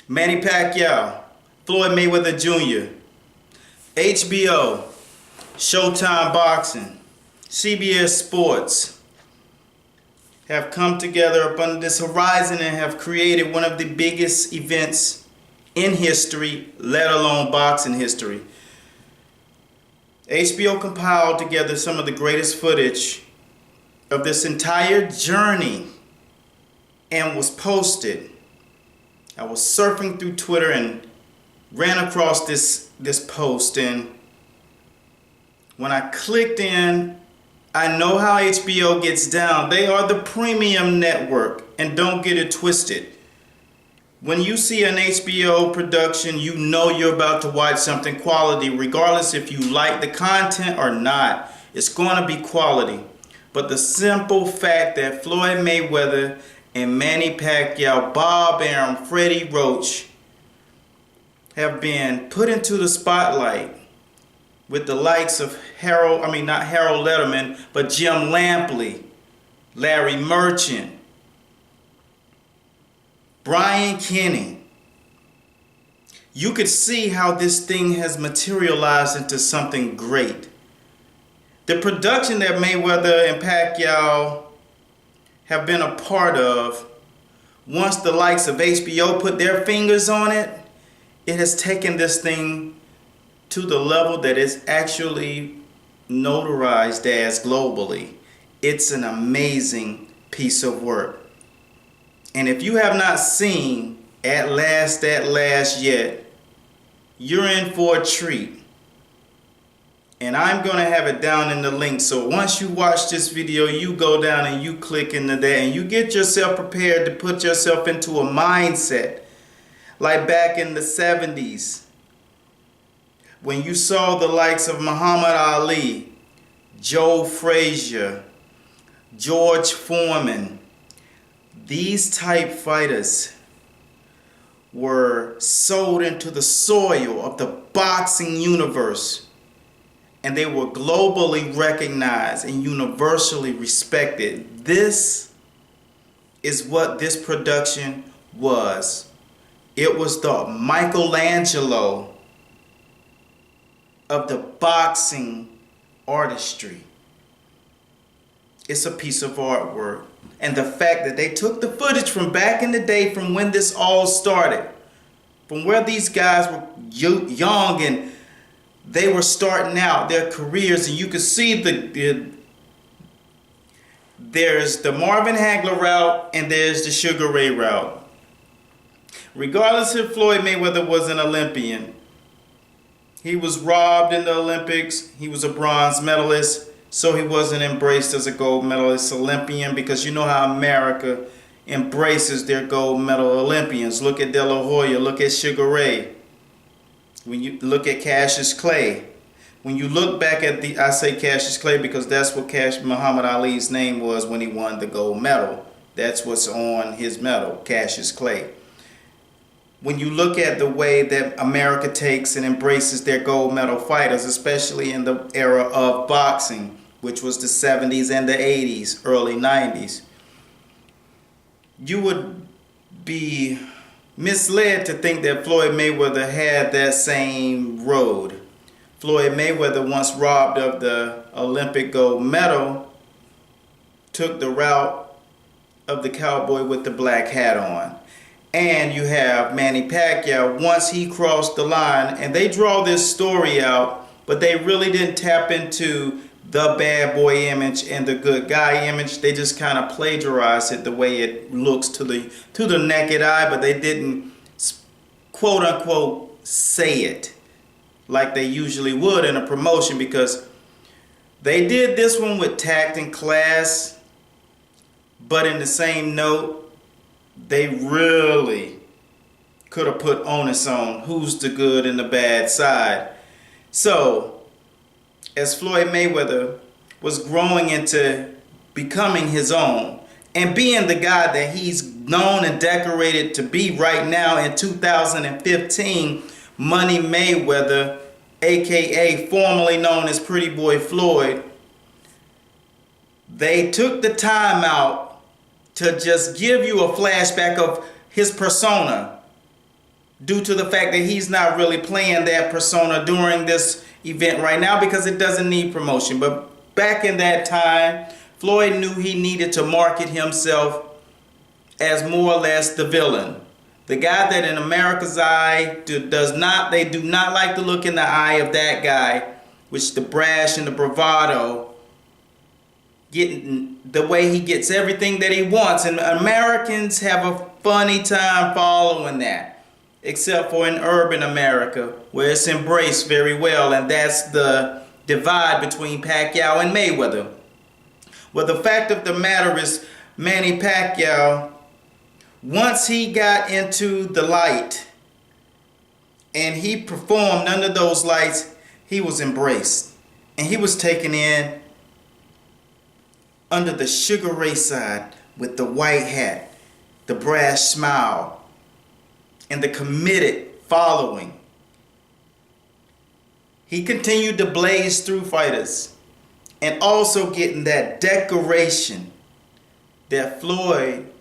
Manny Pacquiao, Floyd Mayweather Jr., HBO, Showtime Boxing, CBS Sports have come together up under this horizon and have created one of the biggest events in history, let alone boxing history. HBO compiled together some of the greatest footage of this entire journey and was posted. I was surfing through Twitter and ran across this post, and when I clicked in, I know how HBO gets down. They are the premium network, and don't get it twisted. When you see an HBO production, you know you're about to watch something quality, regardless if you like the content or not. It's going to be quality. But the simple fact that Floyd Mayweather and Manny Pacquiao, Bob Arum, Freddie Roach have been put into the spotlight with the likes of not Harold Letterman, but Jim Lampley, Larry Merchant, Brian Kenny. You could see how this thing has materialized into something great. The production that Mayweather and Pacquiao have been a part of, once the likes of HBO put their fingers on it, it has taken this thing to the level that it's actually notarized as globally. It's an amazing piece of work. And if you have not seen At Last yet, you're in for a treat. And I'm going to have it down in the link. So once you watch this video, you go down and you click into that and you get yourself prepared to put yourself into a mindset like back in the 70s when you saw the likes of Muhammad Ali, Joe Frazier, George Foreman. These type fighters were sold into the soil of the boxing universe, and they were globally recognized and universally respected. This is what this production was. It was the Michelangelo of the boxing artistry. It's a piece of artwork. And the fact that they took the footage from back in the day, from when this all started, from where these guys were young and they were starting out their careers, and you could see there's the Marvin Hagler route and there's the Sugar Ray route. Regardless if Floyd Mayweather was an Olympian, he was robbed in the Olympics. He was a bronze medalist, so he wasn't embraced as a gold medalist Olympian, because you know how America embraces their gold medal Olympians. Look at De La Hoya, look at Sugar Ray. When you look at Cassius Clay, when you look back at I say Cassius Clay because that's what Muhammad Ali's name was when he won the gold medal. That's what's on his medal, Cassius Clay. When you look at the way that America takes and embraces their gold medal fighters, especially in the era of boxing, which was the 70s and the 80s, early 90s, you would be misled to think that Floyd Mayweather had that same road. Floyd Mayweather, once robbed of the Olympic gold medal, took the route of the cowboy with the black hat on. And you have Manny Pacquiao, once he crossed the line, and they draw this story out, but they really didn't tap into the bad boy image and the good guy image. They just kind of plagiarized it the way it looks to the naked eye, but they didn't quote unquote say it like they usually would in a promotion, because they did this one with tact and class, but in the same note, they really could have put onus on who's the good and the bad side. So, as Floyd Mayweather was growing into becoming his own and being the guy that he's known and decorated to be right now in 2015, Money Mayweather, aka formerly known as Pretty Boy Floyd, they took the time out to just give you a flashback of his persona. due to the fact that he's not really playing that persona during this event right now because it doesn't need promotion. But back in that time, Floyd knew he needed to market himself as more or less the villain. The guy that in America's eye they do not like to look in the eye of that guy, which the brash and the bravado, getting the way he gets everything that he wants. And Americans have a funny time following that, except for in urban America, where it's embraced very well, and that's the divide between Pacquiao and Mayweather. Well, the fact of the matter is, Manny Pacquiao, once he got into the light and he performed under those lights, he was embraced. And he was taken in under the Sugar Ray side with the white hat, the brash smile, and the committed following. He continued to blaze through fighters and also getting that decoration that Floyd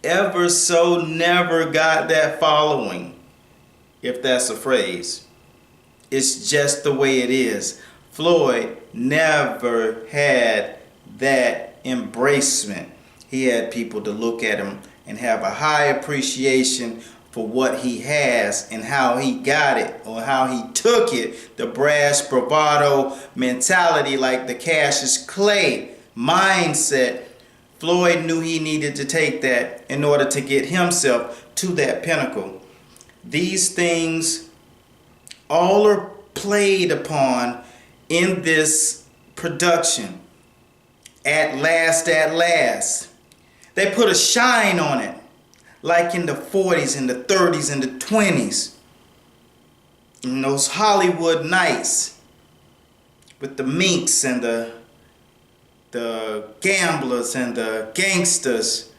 ever so never got that following, if that's a phrase. It's just the way it is. Floyd never had that embracement. He had people to look at him and have a high appreciation for what he has and how he got it or how he took it. The brash bravado mentality, like the Cassius Clay mindset. Floyd knew he needed to take that in order to get himself to that pinnacle. These things all are played upon in this production. At last, they put a shine on it, like in the 40s and the 30s and the 20s. In those Hollywood nights with the minks and the gamblers and the gangsters.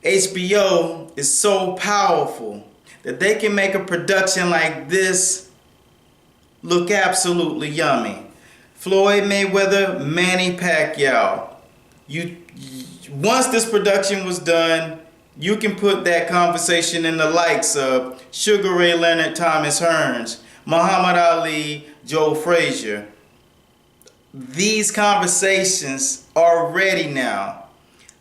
HBO is so powerful that they can make a production like this look absolutely yummy. Floyd Mayweather, Manny Pacquiao. Once this production was done, you can put that conversation in the likes of Sugar Ray Leonard, Thomas Hearns, Muhammad Ali, Joe Frazier. These conversations are ready now.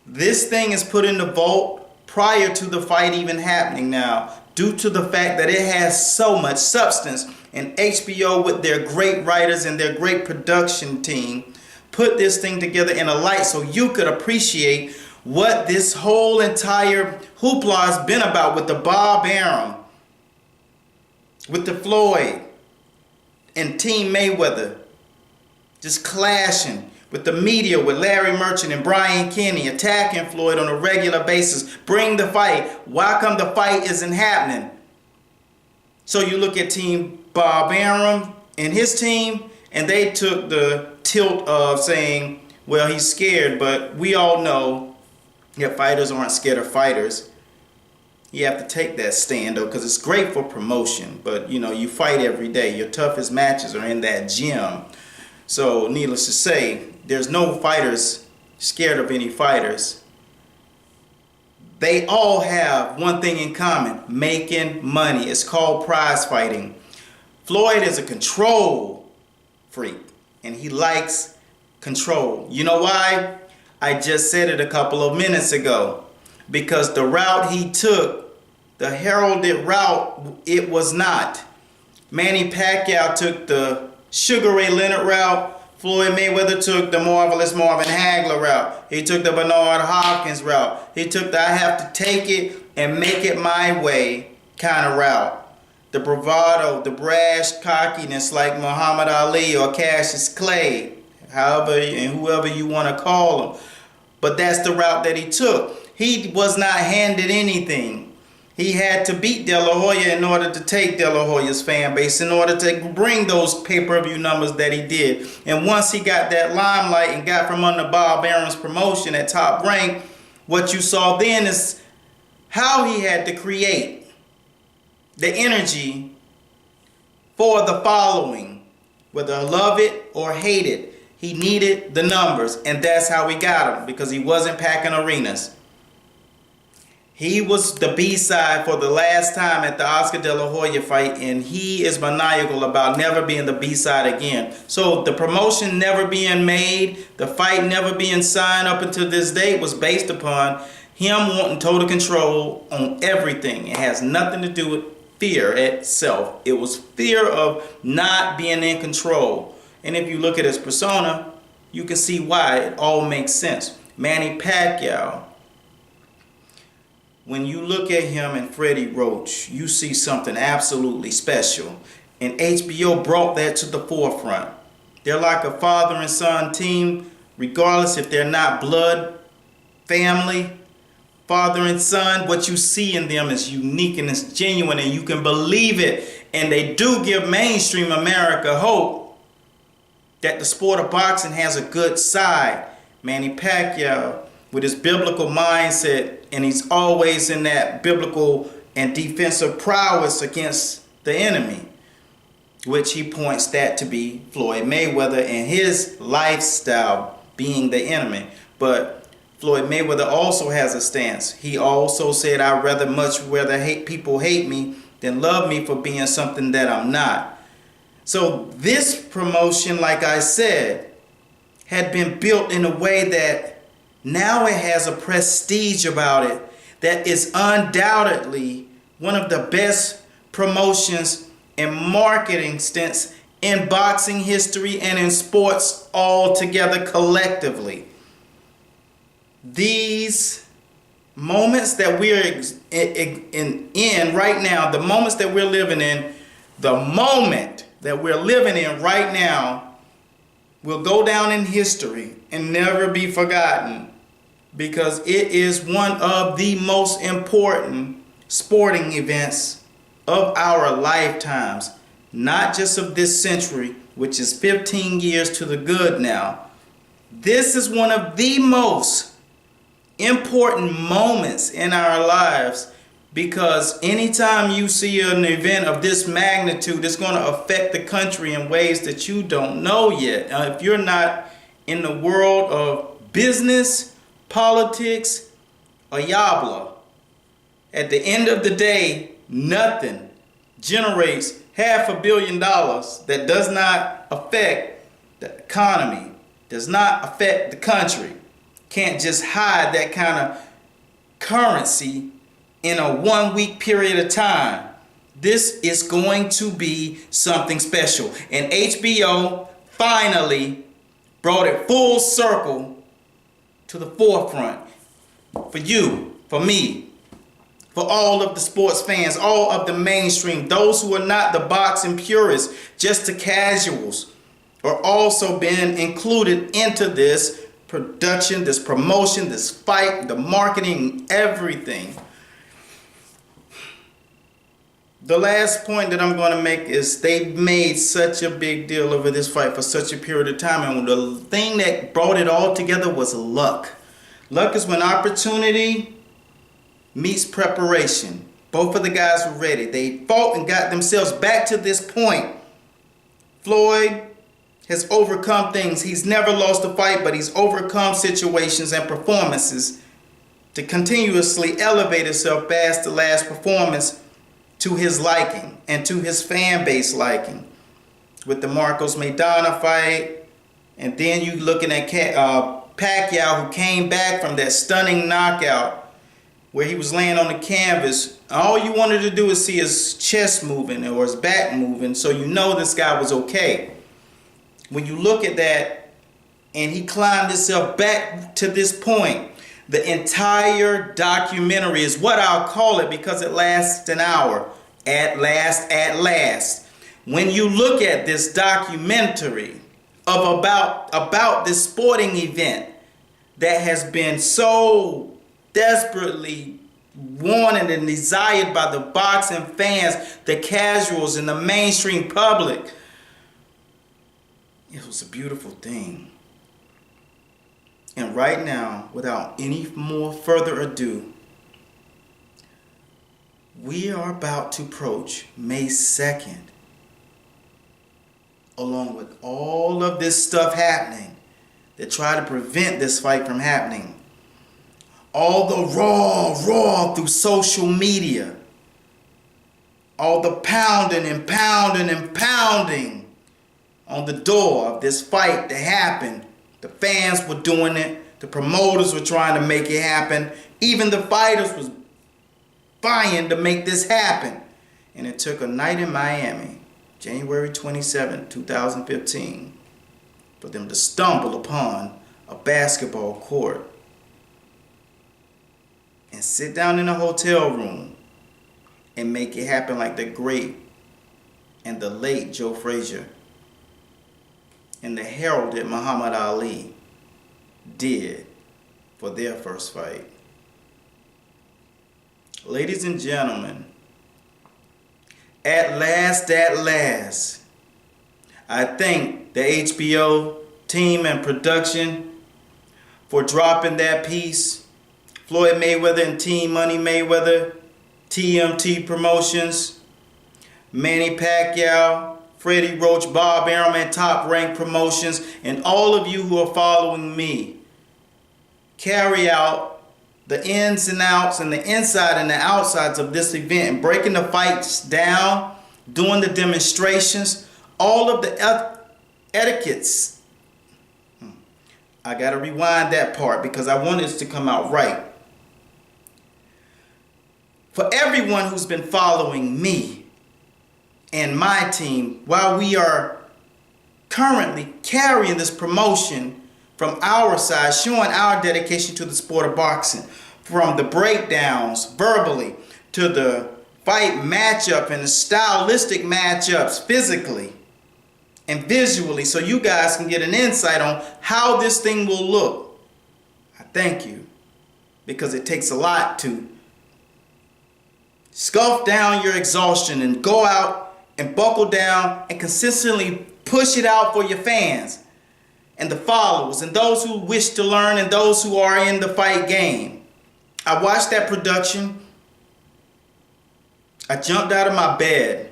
This thing is put in the vault prior to the fight even happening now, due to the fact that it has so much substance. And HBO, with their great writers and their great production team, put this thing together in a light so you could appreciate what this whole entire hoopla has been about, with the Bob Arum, with the Floyd and Team Mayweather just clashing, with the media, with Larry Merchant and Brian Kenny attacking Floyd on a regular basis. Bring the fight. Why come the fight isn't happening? So you look at Team Bob Arum and his team, and they took the tilt of saying, well, he's scared, but we all know that fighters aren't scared of fighters. You have to take that stand, though, because it's great for promotion, but you fight every day. Your toughest matches are in that gym. So needless to say, there's no fighters scared of any fighters. They all have one thing in common: making money. It's called prize fighting. Floyd is a control freak, and he likes control. You know why? I just said it a couple of minutes ago. Because the route he took, the heralded route, it was not. Manny Pacquiao took the Sugar Ray Leonard route. Floyd Mayweather took the marvelous Marvin Hagler route. He took the Bernard Hopkins route. He took the I have to take it and make it my way kind of route. The bravado, the brash cockiness like Muhammad Ali or Cassius Clay, however and whoever you want to call him. But that's the route that he took. He was not handed anything. He had to beat De La Hoya in order to take De La Hoya's fan base, in order to bring those pay-per-view numbers that he did. And once he got that limelight and got from under Bob Arum's promotion at Top Rank, what you saw then is how he had to create the energy for the following. Whether love it or hate it, he needed the numbers, and that's how he got them, because he wasn't packing arenas. He was the B-side for the last time at the Oscar De La Hoya fight, and he is maniacal about never being the B-side again. So the promotion never being made, the fight never being signed up until this date was based upon him wanting total control on everything. It has nothing to do with fear itself. It was fear of not being in control. And if you look at his persona, you can see why it all makes sense. Manny Pacquiao, when you look at him and Freddie Roach, you see something absolutely special. And HBO brought that to the forefront. They're like a father and son team, regardless if they're not blood, family, father and son. What you see in them is unique and it's genuine and you can believe it. And they do give mainstream America hope that the sport of boxing has a good side. Manny Pacquiao, with his biblical mindset, and he's always in that biblical and defensive prowess against the enemy, which he points that to be Floyd Mayweather and his lifestyle being the enemy. But Floyd Mayweather also has a stance. He also said, I'd much rather people hate me than love me for being something that I'm not. So this promotion, like I said, had been built in a way that now it has a prestige about it that is undoubtedly one of the best promotions and marketing stints in boxing history and in sports altogether collectively. These moments that we're in right now, the moments that we're living in, the moment that we're living in right now will go down in history and never be forgotten, because it is one of the most important sporting events of our lifetimes, not just of this century, which is 15 years to the good now. This is one of the most important moments in our lives, because anytime you see an event of this magnitude, it's going to affect the country in ways that you don't know yet. If you're not in the world of business, politics, or yabla, at the end of the day, nothing generates $500 million that does not affect the economy, does not affect the country. Can't just hide that kind of currency in a 1 week period of time. This is going to be something special. And HBO finally brought it full circle to the forefront. For you, for me, for all of the sports fans, all of the mainstream, those who are not the boxing purists, just the casuals, are also being included into this production, this promotion, this fight, the marketing, everything. The last point that I'm going to make is they made such a big deal over this fight for such a period of time. And the thing that brought it all together was luck. Luck is when opportunity meets preparation. Both of the guys were ready. They fought and got themselves back to this point. Floyd has overcome things. He's never lost a fight, but he's overcome situations and performances to continuously elevate himself past the last performance to his liking and to his fan base liking. With the Marcos Maidana fight, and then you looking at Pacquiao, who came back from that stunning knockout where he was laying on the canvas. All you wanted to do is see his chest moving or his back moving, so you know this guy was okay. When you look at that, and he climbed himself back to this point, the entire documentary is what I'll call it, because it lasts an hour. At last. When you look at this documentary of about this sporting event that has been so desperately wanted and desired by the boxing fans, the casuals, and the mainstream public, it was a beautiful thing. And right now, without any more further ado, we are about to approach May 2nd. Along with all of this stuff happening that try to prevent this fight from happening. All the raw through social media. All the pounding and pounding and pounding on the door of this fight to happen. The fans were doing it. The promoters were trying to make it happen. Even the fighters was vying to make this happen. And it took a night in Miami, January 27, 2015, for them to stumble upon a basketball court and sit down in a hotel room and make it happen like the great and the late Joe Frazier and the heralded Muhammad Ali did for their first fight. Ladies and gentlemen, at last, I thank the HBO team and production for dropping that piece. Floyd Mayweather and Team Money Mayweather, TMT Promotions, Manny Pacquiao, Freddie Roach, Bob Arum, and Top Rank Promotions, and all of you who are following me. Carry out the ins and outs and the inside and the outsides of this event and breaking the fights down, doing the demonstrations, all of the etiquettes. I got to rewind that part because I want this to come out right. For everyone who's been following me and my team while we are currently carrying this promotion from our side, showing our dedication to the sport of boxing, from the breakdowns verbally to the fight matchup and the stylistic matchups physically and visually, so you guys can get an insight on how this thing will look. I thank you, because it takes a lot to scuff down your exhaustion and go out and buckle down and consistently push it out for your fans and the followers and those who wish to learn and those who are in the fight game. I watched that production. I jumped out of my bed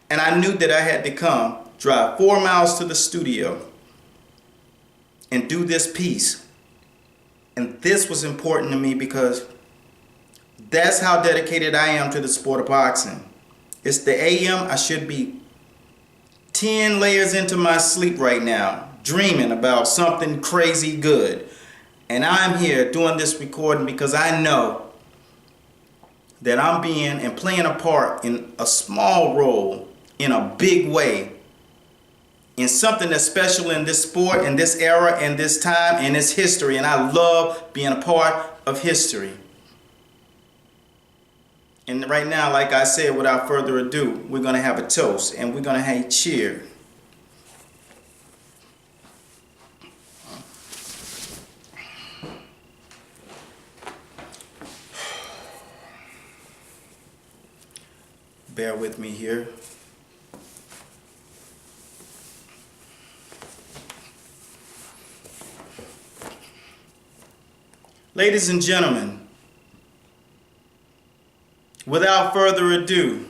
and I knew that I had to drive 4 miles to the studio and do this piece. And this was important to me because that's how dedicated I am to the sport of boxing. It's the AM. I should be 10 layers into my sleep right now, dreaming about something crazy good. And I'm here doing this recording because I know that I'm being and playing a part in a small role in a big way in something that's special in this sport, in this era, in this time, in this history. And I love being a part of history. And right now, like I said, without further ado, we're going to have a toast and we're going to have a cheer. Bear with me here. Ladies and gentlemen, without further ado,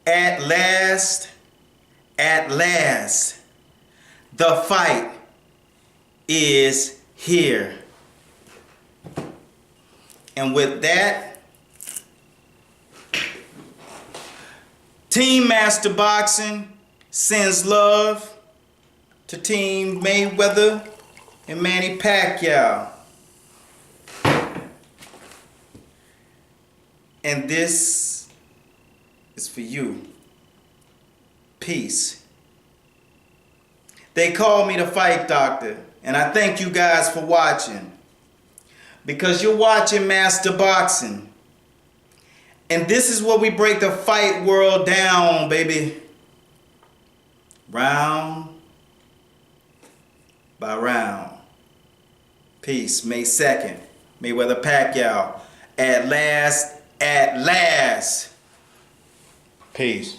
at last, the fight is here. And with that, Team Master Boxing sends love to Team Mayweather and Manny Pacquiao. And this is for you. Peace. They call me the Fight Doctor, and I thank you guys for watching. Because you're watching Master Boxing. And this is where we break the fight world down, baby. Round by round. Peace. May 2nd. Mayweather Pacquiao. At last. Peace.